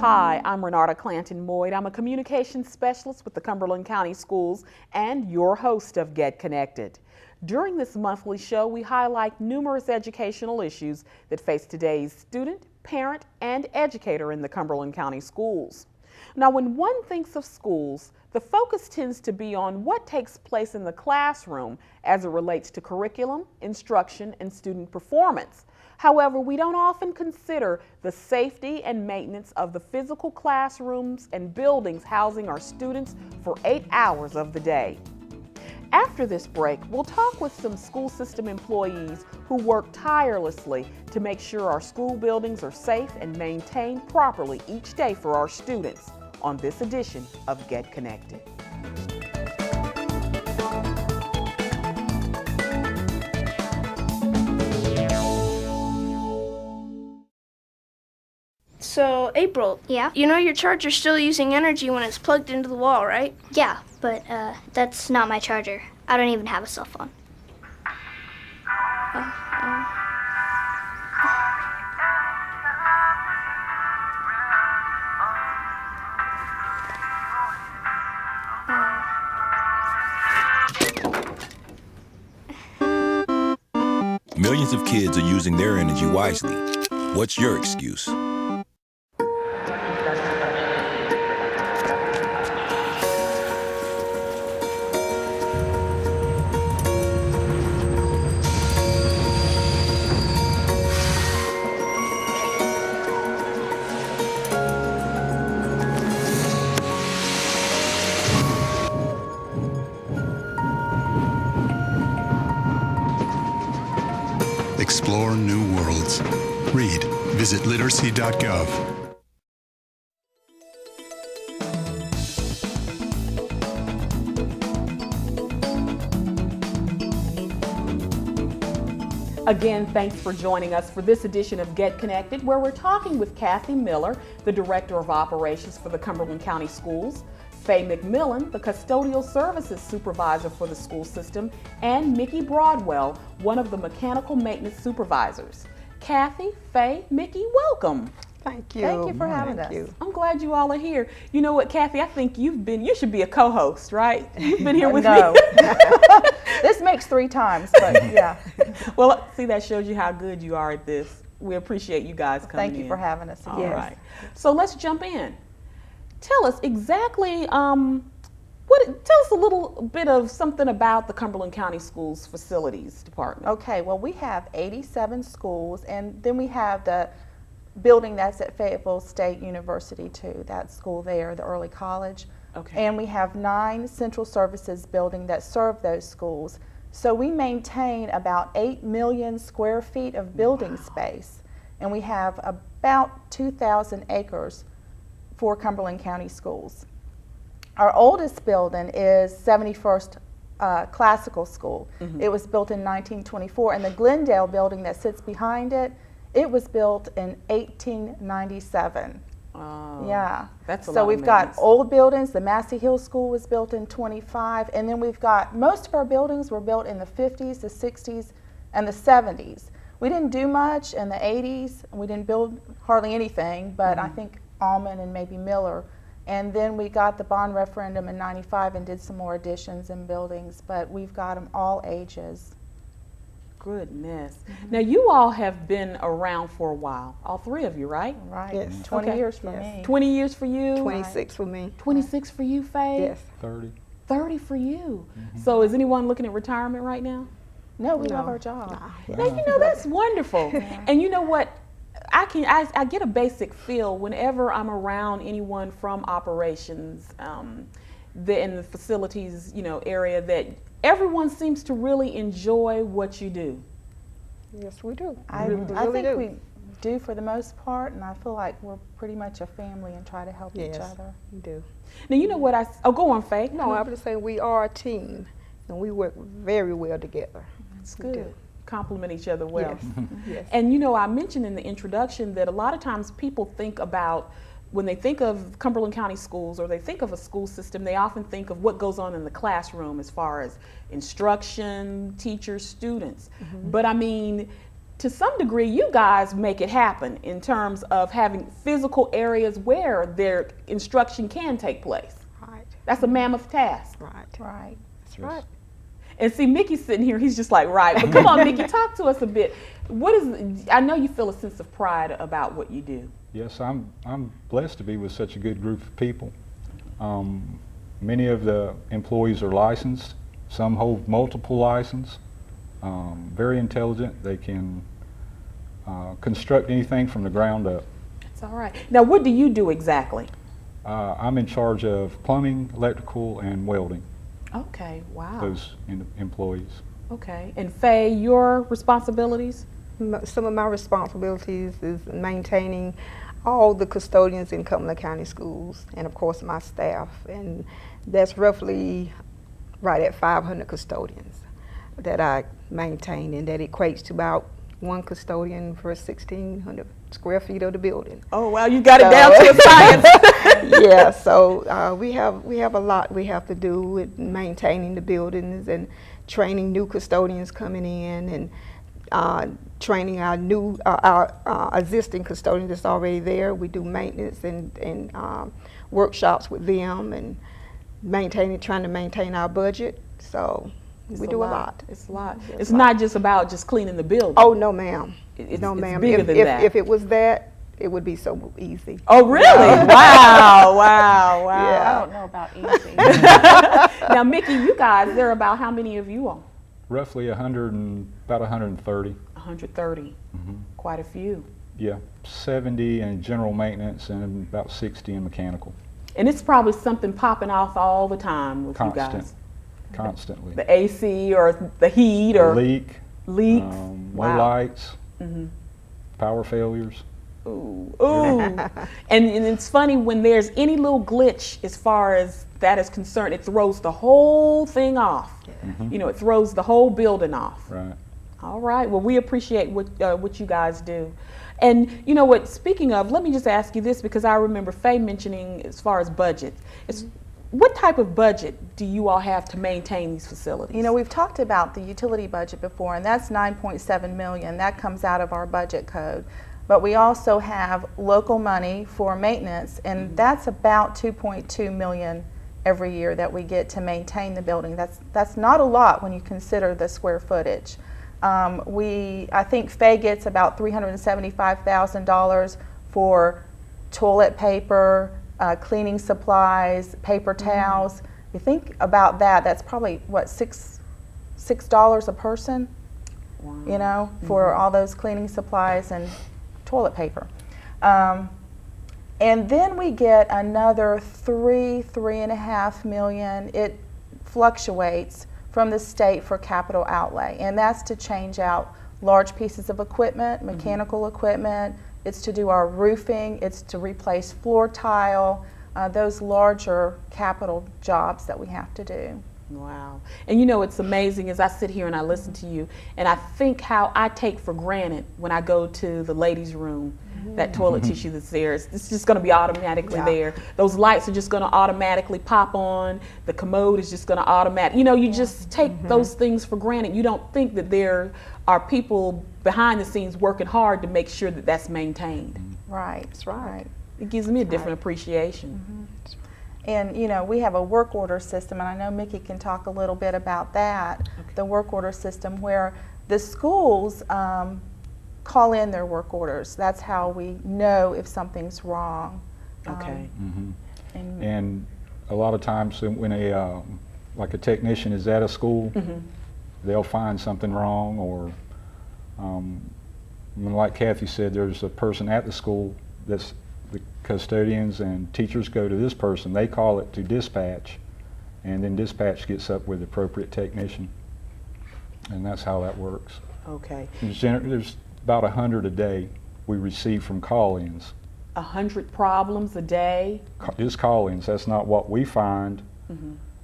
Hi, I'm Renarta Clanton Moyd. I'm a communications specialist with the Cumberland County Schools and your host of Get Connected. During this monthly show, we highlight numerous educational issues that face today's student, parent, and educator in the Cumberland County Schools. Now, when one thinks of schools, the focus tends to be on what takes place in the classroom as it relates to curriculum, instruction, and student performance. However, we don't often consider the safety and maintenance of the physical classrooms and buildings housing our students for 8 hours of the day. After this break, we'll talk with some school system employees who work tirelessly to make sure our school buildings are safe and maintained properly each day for our students on this edition of Get Connected. So, April, Yeah? you know your charger's still using energy when it's plugged into the wall, right? Yeah, but that's not my charger. I don't even have a cell phone. Millions of kids are using their energy wisely. What's your excuse? Explore new worlds. Read. Visit literacy.gov. Again, thanks for joining us for this edition of Get Connected, where we're talking with Kathy Miller, the Director of Operations for the Cumberland County Schools, Faye McMillian, the Custodial Services Supervisor for the school system, and Mickey Broadwell, one of the Mechanical Maintenance Supervisors. Kathy, Faye, Mickey, welcome. Thank you. Thank you for having us. Thank you. I'm glad you all are here. You know what, Kathy, I think you should be a co-host, right? You've been here with No. me. This makes 3 times, but yeah. Well, see, that shows you how good you are at this. We appreciate you guys coming in. Thank you for having us. All Yes. right. So let's jump in. Tell us exactly, tell us a little bit of something about the Cumberland County Schools Facilities Department. Okay, well, we have 87 schools, and then we have the building that's at Fayetteville State University too, that school there, the early college. Okay. And we have 9 central services buildings that serve those schools. So we maintain about 8 million square feet of building space, and we have about 2,000 acres for Cumberland County Schools. Our oldest building is 71st Classical School. Mm-hmm. It was built in 1924, and the Glendale building that sits behind it, it was built in 1897. Oh, Yeah. that's a lot So of we've got maintenance. old buildings. The Massey Hill School was built in 25, and then we've got most of our buildings were built in the 50s, the 60s, and the 70s. We didn't do much in the 80s. We didn't build hardly anything, but I think Allman and maybe Miller. And then we got the bond referendum in 95 and did some more additions in buildings, but we've got them all ages. Goodness. Now, you all have been around for a while, all 3 of you, right? Right. Yes. 20 Okay. years for Yes. me. 20 years for you? 26 for me. 26 for you, Faye? Yes. 30. 30 for you. So is anyone looking at retirement right now? No, we love No. our job. Now, you know, that's wonderful. And you know what? I get a basic feel whenever I'm around anyone from operations in the facilities, area, that everyone seems to really enjoy what you do. Yes, we do. I We really think do. we do for the most part, and I feel like we're pretty much a family and try to help each Yes, other. we do. Now, you know what go on, Faye. No, I was just saying we are a team, and we work very well together. That's we do. good. Compliment each other well. Yes. Yes. And I mentioned in the introduction that a lot of times people think about, when they think of Cumberland County Schools or they think of a school system, they often think of what goes on in the classroom as far as instruction, teachers, students. But I mean, to some degree, you guys make it happen in terms of having physical areas where their instruction can take place. Right. That's a mammoth task. Right. Right. That's right. And see, Mickey's sitting here, he's just like, right. But come on, Mickey, talk to us a bit. I know you feel a sense of pride about what you do. Yes, I'm blessed to be with such a good group of people. Many of the employees are licensed. Some hold multiple licenses. Very intelligent. They can construct anything from the ground up. That's all right. Now, what do you do exactly? I'm in charge of plumbing, electrical, and welding. Okay, wow. Those employees. Okay, and Faye, your responsibilities? Some of my responsibilities is maintaining all the custodians in Cumberland County Schools, and of course my staff, and that's roughly right at 500 custodians that I maintain, and that equates to about one custodian for 1,600 square feet of the building. Oh wow, you got it down to a science. Yeah, so we have a lot we have to do with maintaining the buildings and training new custodians coming in, and training our existing custodians that's already there. We do maintenance and workshops with them, and trying to maintain our budget. So we do a lot. It's a lot. It's not just about just cleaning the building. Oh no, ma'am. No, ma'am. Bigger than that. If it was that, it would be so easy. Oh really? Wow, wow, wow. Yeah. I don't know about easy. Now, Mickey, you guys, there are about how many of you all? Roughly about 130. 130. Quite a few. Yeah, 70 in general maintenance and about 60 in mechanical. And it's probably something popping off all the time with you guys. Constantly. The AC or the heat or leaks, wow. low lights, power failures. Ooh, ooh. and it's funny when there's any little glitch as far as that is concerned, it throws the whole thing off. You know, it throws the whole building off. Right. All right. Well, we appreciate what you guys do. And you know what, speaking of, let me just ask you this, because I remember Faye mentioning as far as budget. What type of budget do you all have to maintain these facilities? You know, we've talked about the utility budget before, and that's $9.7 million. That comes out of our budget code. But we also have local money for maintenance, and that's about $2.2 million every year that we get to maintain the building. That's not a lot when you consider the square footage. I think Faye gets about $375,000 for toilet paper, cleaning supplies, paper towels. You think about that, that's probably what, $6 a person? Wow. You know, for all those cleaning supplies and toilet paper. And then we get another $3.5 million. It fluctuates from the state for capital outlay, and that's to change out large pieces of equipment, mechanical equipment. It's to do our roofing, it's to replace floor tile, those larger capital jobs that we have to do. Wow. And you know, it's amazing as I sit here and I listen to you, and I think how I take for granted when I go to the ladies' room, that toilet tissue that's there, it's just going to be automatically there. Those lights are just going to automatically pop on. The commode is just going to automatically, you know, you just take those things for granted. You don't think that there are people behind the scenes working hard to make sure that that's maintained. Right, that's right. It gives me a different appreciation. And you know, we have a work order system, and I know Mickey can talk a little bit about that, the work order system where the schools call in their work orders. That's how we know if something's wrong. Okay. And a lot of times when like a technician is at a school, they'll find something wrong, or like Kathy said, there's a person at the school that's the custodians and teachers go to this person, they call it to dispatch, and then dispatch gets up with the appropriate technician, and that's how that works. Okay. There's about 100 a day we receive from call-ins. 100 problems a day? Just call-ins, that's not what we find,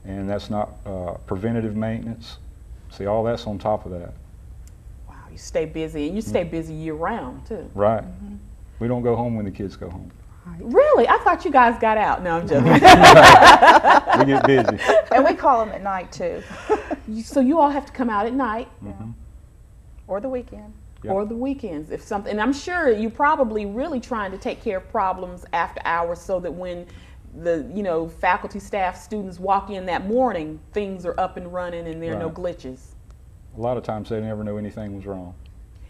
and that's not preventative maintenance. See, all that's on top of that. Wow, you stay busy, and you stay busy year-round too. Right. We don't go home when the kids go home. Really? I thought you guys got out. No, I'm joking. We get busy. And we call them at night too. So you all have to come out at night? Or the weekend. Yep. Or the weekends, if something. And I'm sure you're probably really trying to take care of problems after hours so that when the faculty, staff, students walk in that morning, things are up and running and there are no glitches. A lot of times they never knew anything was wrong.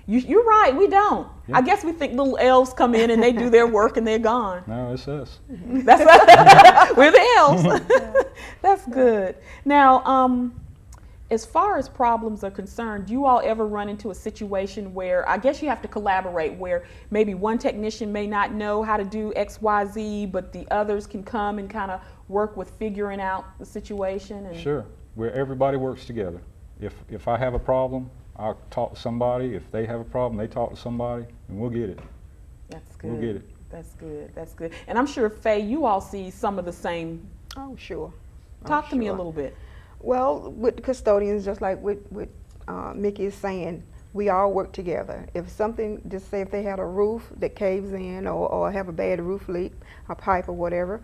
You're right, we don't. Yeah. I guess we think little elves come in and they do their work and they're gone. No, it's us. That's we're the elves. That's good. Now, as far as problems are concerned, do you all ever run into a situation where, I guess you have to collaborate, where maybe one technician may not know how to do X, Y, Z, but the others can come and kind of work with figuring out the situation? And Sure, where everybody works together. If I have a problem, I'll talk to somebody. If they have a problem, they talk to somebody, and we'll get it. That's good. We'll get it. That's good. That's good. And I'm sure, Faye, you all see some of the same. Oh, sure. Talk to me a little bit. Well, with the custodians, just like what Mickey is saying, we all work together. If something, just say if they had a roof that caves in or have a bad roof leak, a pipe or whatever,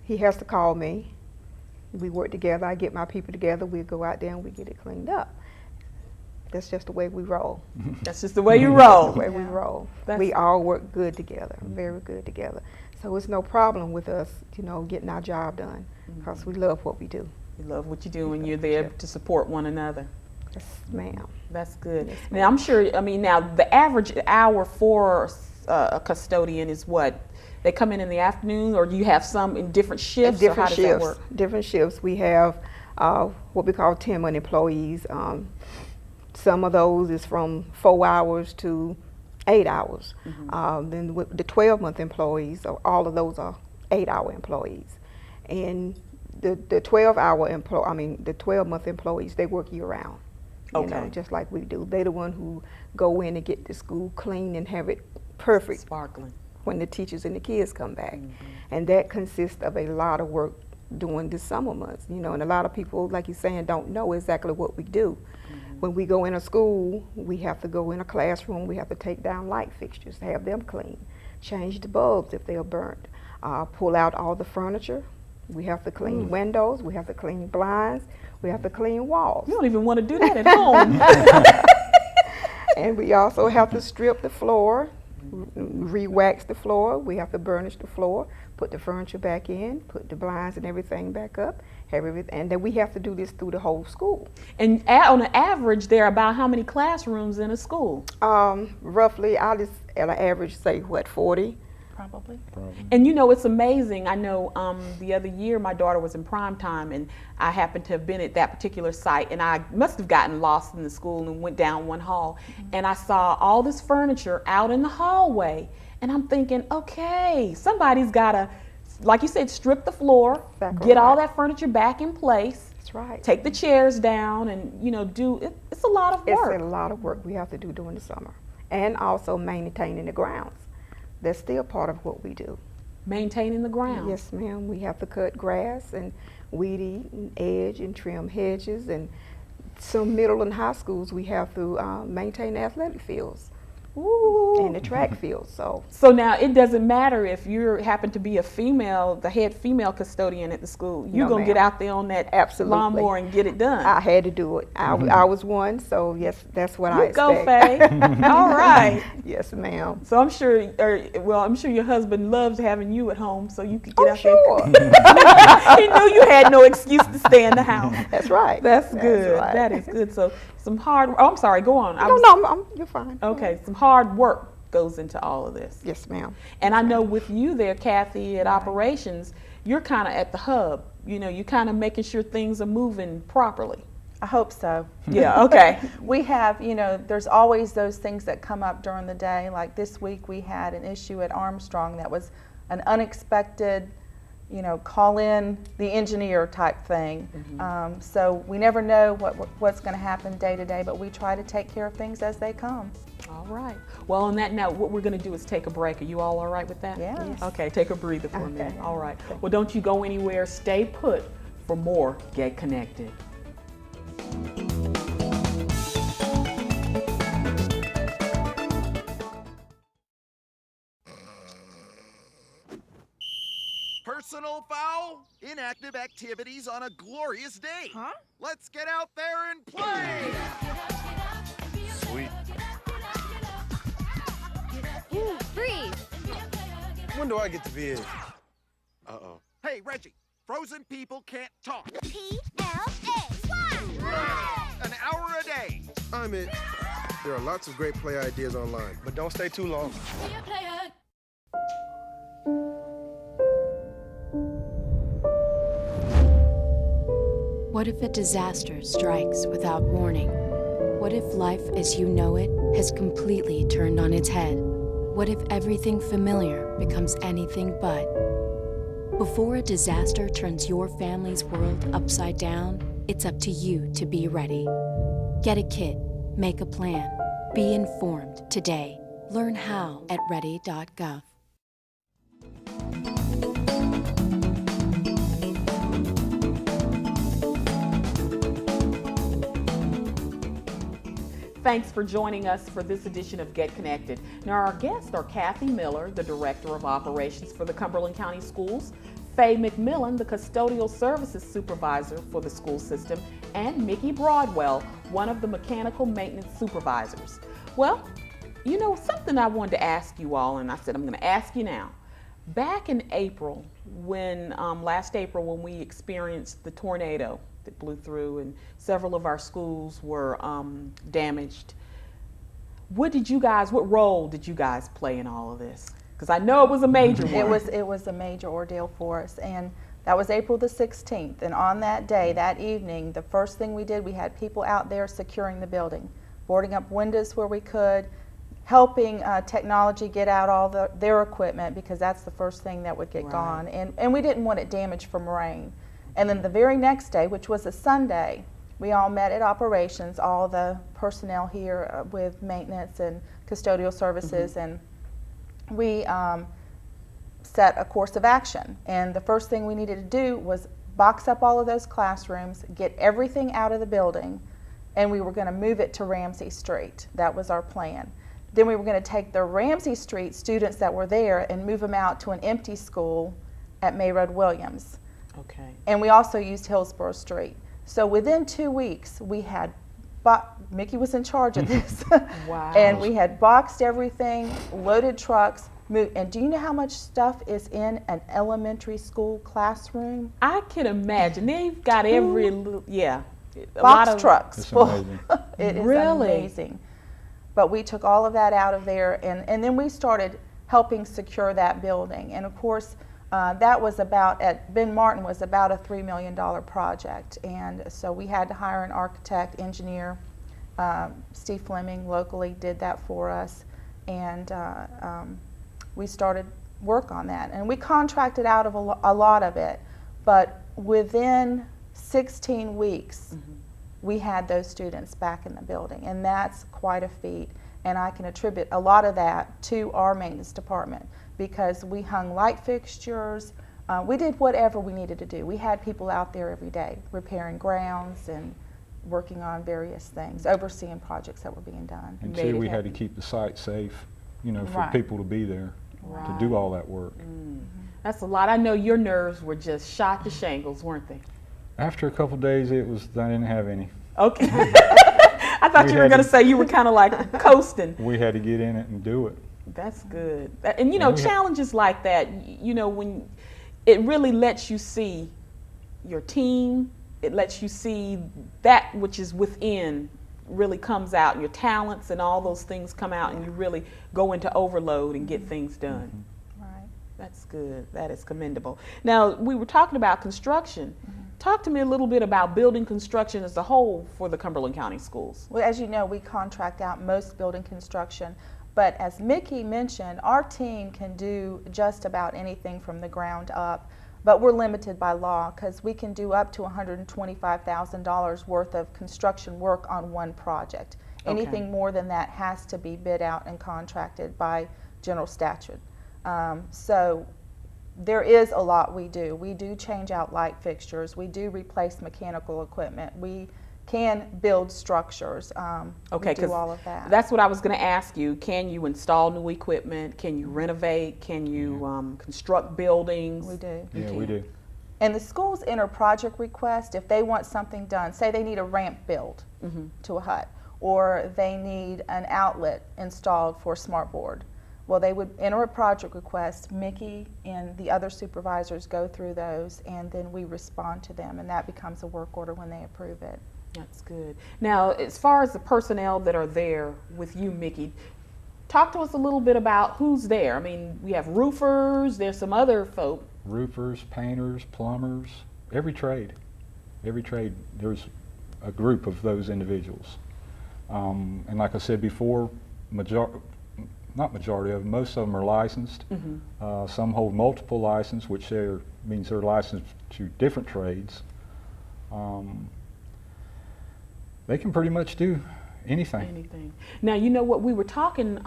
he has to call me. We work together. I get my people together. We go out there and we get it cleaned up. That's just the way we roll. That's just the way you roll. That's the way we roll. We all work good together, very good together. So it's no problem with us, getting our job done, because we love what we do. You love what you do and you're there to support one another. Yes, ma'am. That's good. Yes, Now, I'm sure, now the average hour for a custodian is what? They come in the afternoon, or do you have some in different shifts? Different or how shifts. Does that work? Different shifts. We have what we call 10-month employees. Some of those is from 4 hours to 8 hours. Then with the 12-month employees, so all of those are 8-hour employees. And the 12-month employees, they work year round. Okay. Just like we do. They're the one who go in and get the school clean and have it perfect. Sparkling. When the teachers and the kids come back. And that consists of a lot of work during the summer months, and a lot of people, like you're saying, don't know exactly what we do. When we go in a school, we have to go in a classroom, we have to take down light fixtures, have them clean, change the bulbs if they are burnt, pull out all the furniture, we have to clean windows, we have to clean blinds, we have to clean walls. You don't even want to do that at home. And we also have to strip the floor, re-wax the floor, we have to burnish the floor, put the furniture back in, put the blinds and everything back up, and then we have to do this through the whole school. And on an average, there are about how many classrooms in a school? Roughly, I'll just at an average say, 40? Probably. And it's amazing. I know the other year my daughter was in prime time and I happened to have been at that particular site, and I must have gotten lost in the school and went down one hall and I saw all this furniture out in the hallway, and I'm thinking, okay, somebody's got to, like you said, strip the floor, get all that furniture back in place. That's right. Take the chairs down and do it. It's a lot of work. It's a lot of work we have to do during the summer, and also maintaining the grounds. That's still part of what we do. Maintaining the ground. Yes, ma'am. We have to cut grass and weed eat and edge and trim hedges, and some middle and high schools we have to maintain the athletic fields. Ooh. And the track fields. So now it doesn't matter if you happen to be a female, the head female custodian at the school. You're going to get out there on that lawnmower and get it done. I had to do it. I was one, so yes, that's what I expect. Go, Faye. All right. Yes, ma'am. So I'm sure your husband loves having you at home, so you could get out sure. there. He knew you had no excuse to stay in the house. That's right. That's good. Right. That is good. So some hard. Oh, I'm sorry. Go on. No, you're fine. Okay. Some hard work goes into all of this. Yes, ma'am. And I know with you there, Kathy, at operations, you're kind of at the hub. You're kind of making sure things are moving properly. I hope so. Yeah, okay. We have, there's always those things that come up during the day. Like this week we had an issue at Armstrong that was an unexpected, call in the engineer type thing. So we never know what's going to happen day to day, but we try to take care of things as they come. All right. Well, on that note, what we're going to do is take a break. Are you all right with that? Yes. Okay, take a breather for a minute. All right. Well, don't you go anywhere. Stay put for more Get Connected. Personal foul? Inactive activities on a glorious day. Huh? Let's get out there and play! Sweet. When do I get to be in? Uh-oh. Hey, Reggie, frozen people can't talk. PLA. An hour a day. I'm in. There are lots of great play ideas online, but don't stay too long. Be a player. What if a disaster strikes without warning? What if life as you know it has completely turned on its head? What if everything familiar becomes anything but? Before a disaster turns your family's world upside down, it's up to you to be ready. Get a kit, make a plan, be informed today. Learn how at ready.gov. Thanks for joining us for this edition of Get Connected. Now, our guests are Kathy Miller, the Director of Operations for the Cumberland County Schools, Faye McMillian, the Custodial Services Supervisor for the school system, and Mickey Broadwell, one of the Mechanical Maintenance Supervisors. Well, you know, something I wanted to ask you all, and I said I'm going to ask you now. Back in April, last April, when we experienced the tornado that blew through and several of our schools were damaged, what role did you guys play in all of this? Because I know it was a major one. It was a major ordeal for us, and that was April the 16th. And on that day, that evening, the first thing we did, we had people out there securing the building, boarding up windows where we could, helping technology get out all their equipment, because that's the first thing that would get gone. And we didn't want it damaged from rain. And then the very next day, which was a Sunday, we all met at operations, all the personnel here with maintenance and custodial services, and we set a course of action. And the first thing we needed to do was box up all of those classrooms, get everything out of the building, and we were going to move it to Ramsey Street. That was our plan. Then we were going to take the Ramsey Street students that were there and move them out to an empty school at Mayroad Williams. Okay. And we also used Hillsborough Street. So within 2 weeks, we had, Mickey was in charge of this. Wow. And we had boxed everything, loaded trucks, moved. And do you know how much stuff is in an elementary school classroom? I can imagine. They've got every little, box trucks. It's amazing. It is Really? amazing. But we took all of that out of there, and then we started helping secure that building. And of course, that was at Ben Martin was about a $3 million project. And so we had to hire an architect, engineer. Steve Fleming locally did that for us. And we started work on that. And we contracted out of a lot of it. But within 16 weeks, we had those students back in the building, and that's quite a feat. And I can attribute a lot of that to our maintenance department, because we hung light fixtures, we did whatever we needed to do. We had people out there every day repairing grounds and working on various things, overseeing projects that were being done. And too, we had to keep the site safe, you know, for people to be there to do all that work. That's a lot. I know your nerves were just shot to shingles, weren't they? After a couple of days, I didn't have any. Okay. I thought you were going to say you were kind of like coasting. We had to get in it and do it. That's good. And you know, challenges like that, you know, when it really lets you see your team, it lets you see that which is within really comes out, and your talents and all those things come out, and you really go into overload and get things done. Right. That's good. That is commendable. Now, we were talking about construction. Talk to me a little bit about building construction as a whole for the Cumberland County Schools. Well, as you know, we contract out most building construction, but as Mickey mentioned, our team can do just about anything from the ground up, but we're limited by law because we can do up to $125,000 worth of construction work on one project. Anything more than that has to be bid out and contracted by general statute. So there is a lot we do. We do change out light fixtures. We do replace mechanical equipment. We can build structures. Okay, we do all of that. That's what I was going to ask you. Can you install new equipment? Can you renovate? Can you construct buildings? We do. Yeah, we do. And the schools enter project request if they want something done. Say they need a ramp built to a hut, or they need an outlet installed for a smart board. Well, they would enter a project request. Mickey and the other supervisors go through those, and then we respond to them, and that becomes a work order when they approve it. That's good. Now, as far as the personnel that are there with you, Mickey, talk to us a little bit about who's there. I mean, we have roofers, there's some other folk. Roofers, painters, plumbers, every trade. Every trade, there's a group of those individuals. And like I said before, not majority of them, most of them are licensed. Some hold multiple license, which means they're licensed to different trades. They can pretty much do anything. Now, you know what, we were talking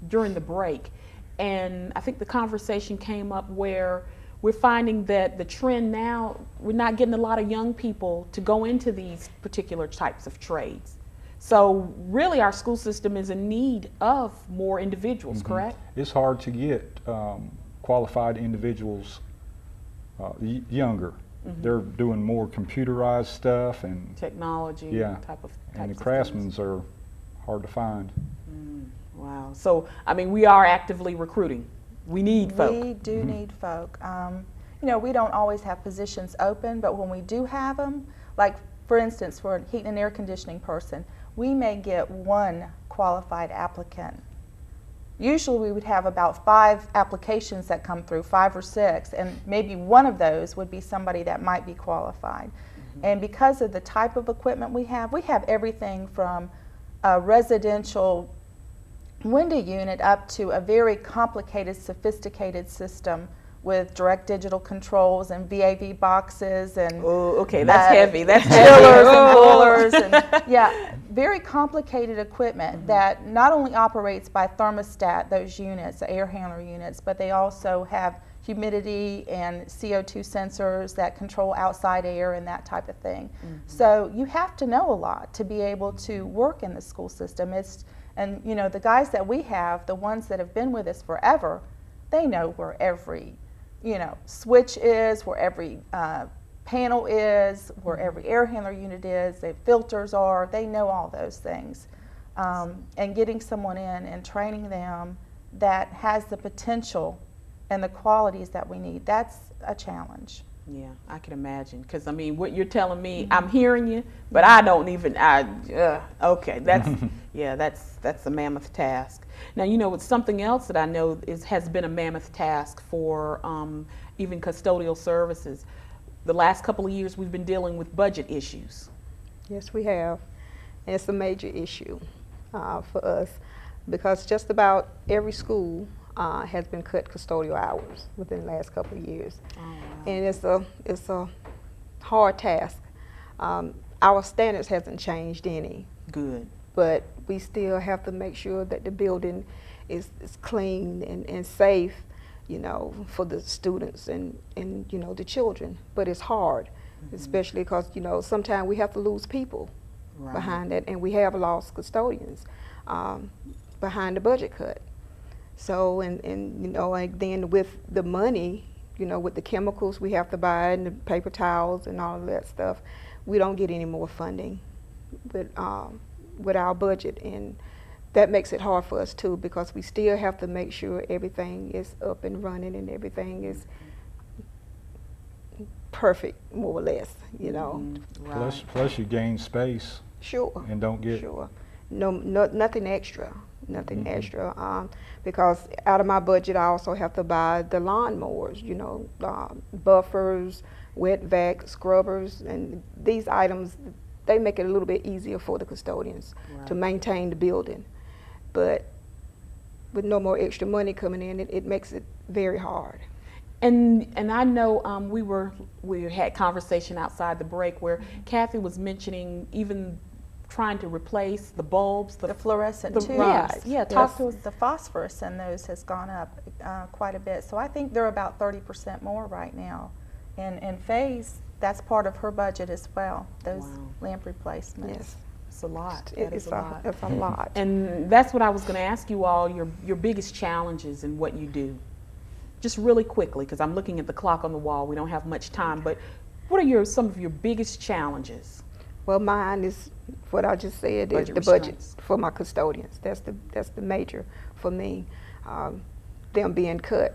during the break, and I think the conversation came up where we're finding that the trend now, we're not getting a lot of young people to go into these particular types of trades. So really our school system is in need of more individuals, correct? It's hard to get qualified individuals younger. They're doing more computerized stuff and technology type of and the craftsmen are hard to find. Wow. So, I mean, we are actively recruiting. We need folk. We do need folk. You know, we don't always have positions open, but when we do have them, like for instance, for a heat and air conditioning person, we may get one qualified applicant. Usually we would have about 5 applications that come through, 5 or 6, and maybe one of those would be somebody that might be qualified. And because of the type of equipment we have everything from a residential window unit up to a very complicated, sophisticated system with direct digital controls and VAV boxes and okay, that's heavy. That's chillers and boilers and very complicated equipment that not only operates by thermostat, those units, the air handler units, but they also have humidity and CO2 sensors that control outside air and that type of thing. So you have to know a lot to be able to work in the school system. And you know, the guys that we have, the ones that have been with us forever, they know where every switch is, where every panel is, where every air handler unit is, the filters are, they know all those things. And getting someone in and training them that has the potential and the qualities that we need, that's a challenge. Yeah, I can imagine, because I mean, what you're telling me, I'm hearing you, but I don't even, okay, that's, that's a mammoth task. Now, you know, it's something else that I know has been a mammoth task for even custodial services. The last couple of years we've been dealing with budget issues. Yes, we have. And it's a major issue for us because just about every school has been cut custodial hours within the last couple of years. Oh, wow. And it's a hard task. Our standards hasn't changed any. Good. But we still have to make sure that the building is clean and safe, you know, for the students and you know, the children. But it's hard, especially because, you know, sometimes we have to lose people behind that, and we have lost custodians behind the budget cut. So, and you know, and then with the money, you know, with the chemicals we have to buy and the paper towels and all of that stuff, we don't get any more funding with our budget, and that makes it hard for us too, because we still have to make sure everything is up and running and everything is perfect, more or less, you know. Plus you gain space. Sure. And don't get nothing extra. Nothing extra, because out of my budget I also have to buy the lawnmowers, you know, buffers, wet vac, scrubbers, and these items, they make it a little bit easier for the custodians to maintain the building. But with no more extra money coming in, it makes it very hard. And I know we had conversation outside the break where Kathy was mentioning even trying to replace the bulbs, the fluorescent tubes. Yeah, talk to us. The phosphorus in those has gone up quite a bit. So I think they're about 30% more right now. And Faye's, that's part of her budget as well, those lamp replacements. Yes. It's a lot. It's a lot. And that's what I was going to ask you all, your biggest challenges in what you do. Just really quickly, because I'm looking at the clock on the wall. We don't have much time, but what are some of your biggest challenges? Well, mine is what I just said, is the budget for my custodians. That's the major for me. them being cut,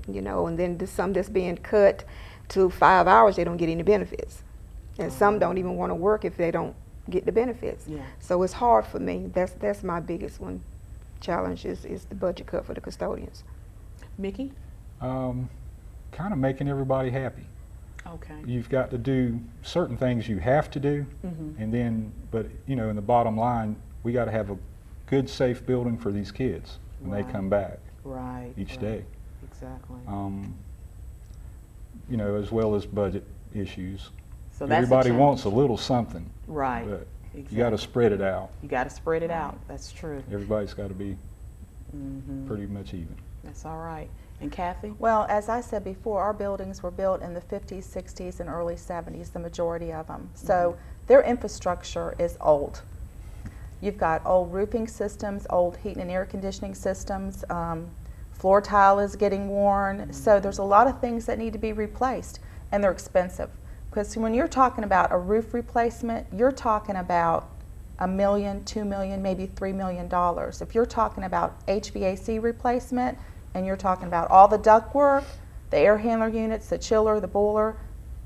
you know, and then there's some that's being cut to 5 hours, they don't get any benefits. And some don't even want to work if they don't get the benefits. Yeah. So it's hard for me. That's my biggest one challenge is the budget cut for the custodians. Mickey? Kind of making everybody happy. Okay. You've got to do certain things you have to do, and then, but you know, in the bottom line, we got to have a good, safe building for these kids when they come back each day. Exactly. You know, as well as budget issues. So that's everybody wants a little something. Right. But you got to spread it out. You got to spread it out. That's true. Everybody's got to be pretty much even. That's all right. And Kathy? Well, as I said before, our buildings were built in the 50s, 60s, and early 70s, the majority of them. So their infrastructure is old. You've got old roofing systems, old heating and air conditioning systems, floor tile is getting worn. So there's a lot of things that need to be replaced, and they're expensive. Because when you're talking about a roof replacement, you're talking about $1 million, $2 million, maybe $3 million. If you're talking about HVAC replacement, and you're talking about all the ductwork, the air handler units, the chiller, the boiler,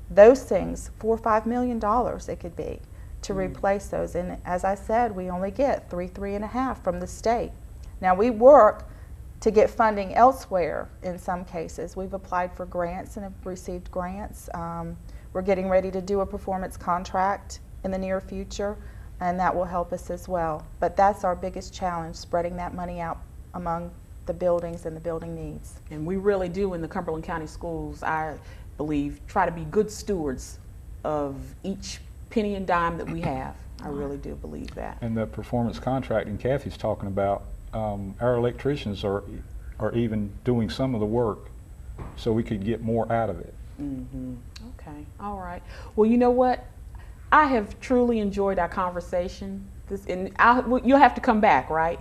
those things, $4 or $5 million it could be to replace those. And as I said, we only get $3.5 from the state. Now we work to get funding elsewhere in some cases. We've applied for grants and have received grants. We're getting ready to do a performance contract in the near future, and that will help us as well. But that's our biggest challenge, spreading that money out among the buildings and the building needs. And we really do in the Cumberland County Schools, I believe, try to be good stewards of each penny and dime that we have. I really do believe that. And the performance contracting Kathy's talking about, our electricians are even doing some of the work so we could get more out of it. Okay, all right. Well, you know what? I have truly enjoyed our conversation. You'll have to come back, right?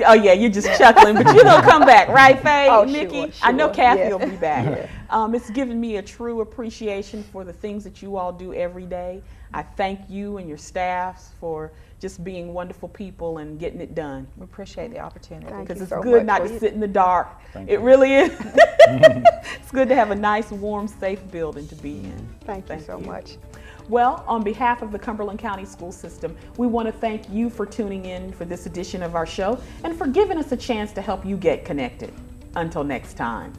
Oh yeah, you're just chuckling, but you're gonna come back, right, Faye, Mickey? Sure, I know Kathy will yeah. be back. It's given me a true appreciation for the things that you all do every day. I thank you and your staffs for just being wonderful people and getting it done. We appreciate the opportunity. Because it's good not to sit in the dark. Thank it you. Really is. It's good to have a nice, warm, safe building to be in. Thank you so much. Well, on behalf of the Cumberland County School System, we want to thank you for tuning in for this edition of our show and for giving us a chance to help you get connected. Until next time.